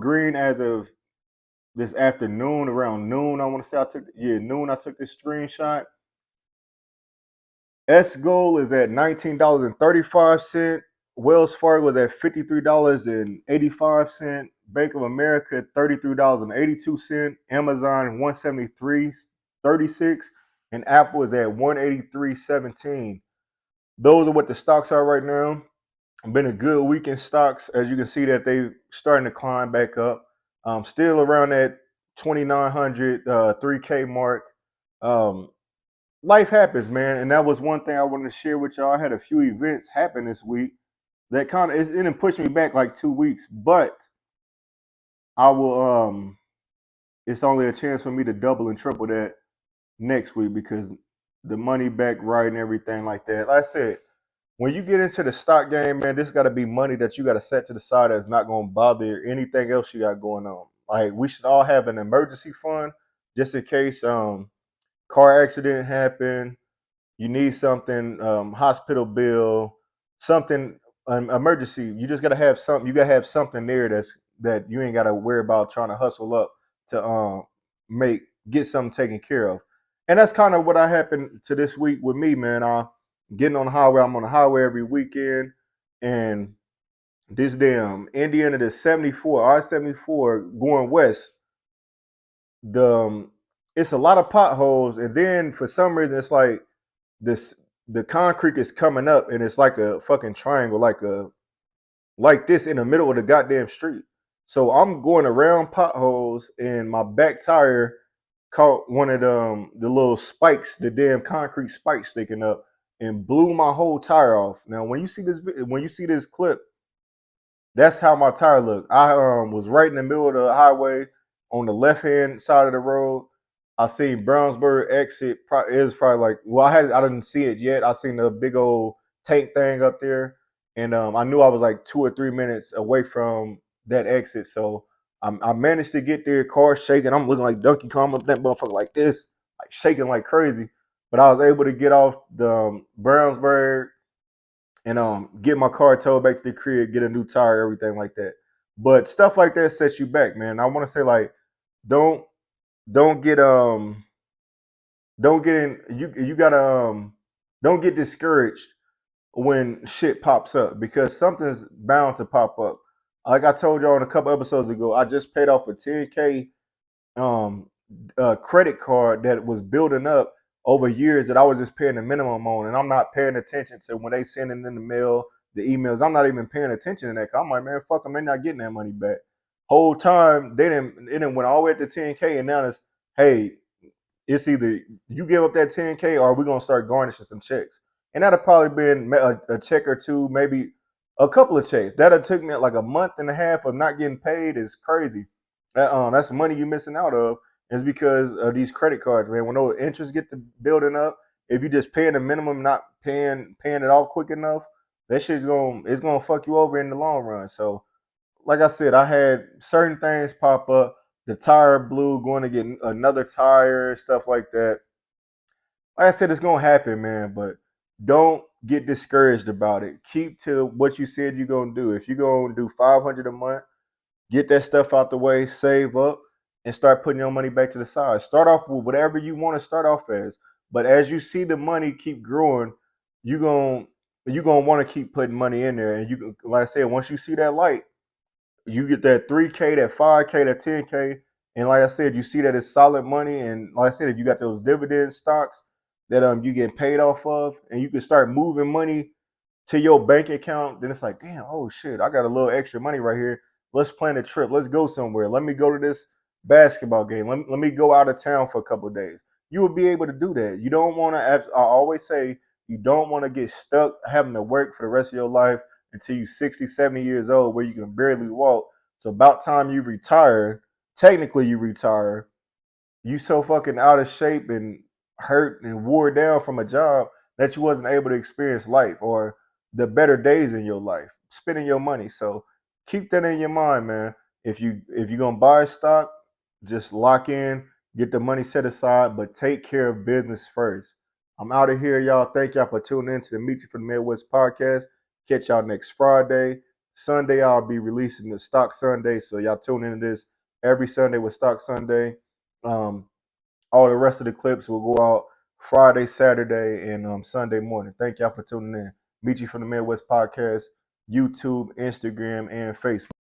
green as of this afternoon, around noon. I want to say noon. I took this screenshot. S Gold is at $19.35. Wells Fargo is at $53.85. Bank of America $33.82. Amazon $173.36, and Apple is at $183.17. Those are what the stocks are right now. Been a good week in stocks. As you can see that they starting to climb back up. Still around that 2,900 3K mark. Life happens, man, and that was one thing I wanted to share with y'all. I had a few events happen this week that kind of it didn't push me back like 2 weeks, but I will. It's only a chance for me to double and triple that next week because the money back right and everything like that. Like I said, when you get into the stock game, man, this got to be money that you got to set to the side that's not going to bother anything else you got going on. Like we should all have an emergency fund just in case car accident happen, you need something, hospital bill, something, emergency. You just got to have something. You got to have something there that you ain't got to worry about trying to hustle up to make get something taken care of. And that's kind of what I happened to this week with me, man. Getting on the highway. I'm on the highway every weekend, and this damn Indiana to 74, I-74 going west. The it's a lot of potholes, and then for some reason it's like this the concrete is coming up, and it's like a fucking triangle, like this in the middle of the goddamn street. So I'm going around potholes, and my back tire caught one of the little spikes, the damn concrete spikes sticking up, and blew my whole tire off. Now, when you see this clip, that's how my tire looked. I was right in the middle of the highway on the left hand side of the road. I seen Brownsburg exit. It was probably like, well, I didn't see it yet. I seen the big old tank thing up there, and I knew I was like 2 or 3 minutes away from that exit. So I managed to get there, car shaking. I'm looking like Donkey Kong up that motherfucker like this, like shaking like crazy. But I was able to get off the Brownsburg and get my car towed back to the crib, get a new tire, everything like that. But stuff like that sets you back, man. I want to say like, don't don't get don't get in you gotta don't get discouraged when shit pops up because something's bound to pop up. Like I told y'all in a couple episodes ago, I just paid off a 10K um credit card that was building up over years that I was just paying the minimum on, and I'm not paying attention to when they send it in the mail, the emails. I'm not even paying attention to that. I'm like, man, fuck them, they're not getting that money back. Whole time they didn't went all the way up to 10K, and now it's, hey, it's either you give up that 10K or we're gonna start garnishing some checks. And that'll probably been a check or two, maybe a couple of checks. That'll took me like a month and a half of not getting paid is crazy. That's money you're missing out of. Is because of these credit cards, man. When those interest get to building up, if you just paying the minimum, not paying it off quick enough, that shit's gonna fuck you over in the long run. So like I said, I had certain things pop up. The tire blew, going to get another tire, stuff like that. Like I said, it's gonna happen, man. But don't get discouraged about it. Keep to what you said you're gonna do. If you're gonna do 500 a month, get that stuff out the way, save up, and start putting your money back to the side. Start off with whatever you want to start off as. But as you see the money keep growing, you're gonna want to keep putting money in there. And you, like I said, once you see that light, you get that 3K, that 5K, that 10K. And like I said, you see that it's solid money. And like I said, if you got those dividend stocks that you get paid off of, and you can start moving money to your bank account, then it's like, damn, oh shit, I got a little extra money right here. Let's plan a trip. Let's go somewhere. Let me go to this basketball game. Let me go out of town for a couple of days. You will be able to do that. You don't want to, as I always say, you don't want to get stuck having to work for the rest of your life until you're 60, 70 years old where you can barely walk. So about time you retire, technically you retire, you so fucking out of shape and hurt and wore down from a job that you wasn't able to experience life or the better days in your life, spending your money. So keep that in your mind, man. If you're gonna buy stock, just lock in, get the money set aside, but take care of business first. I'm out of here, y'all. Thank y'all for tuning in to the Meet You from the Midwest podcast. Catch y'all next Friday. Sunday, I'll be releasing the Stock Sunday. So y'all tune into this every Sunday with Stock Sunday. All the rest of the clips will go out Friday, Saturday, and Sunday morning. Thank y'all for tuning in. Meet you from the Midwest Podcast, YouTube, Instagram, and Facebook.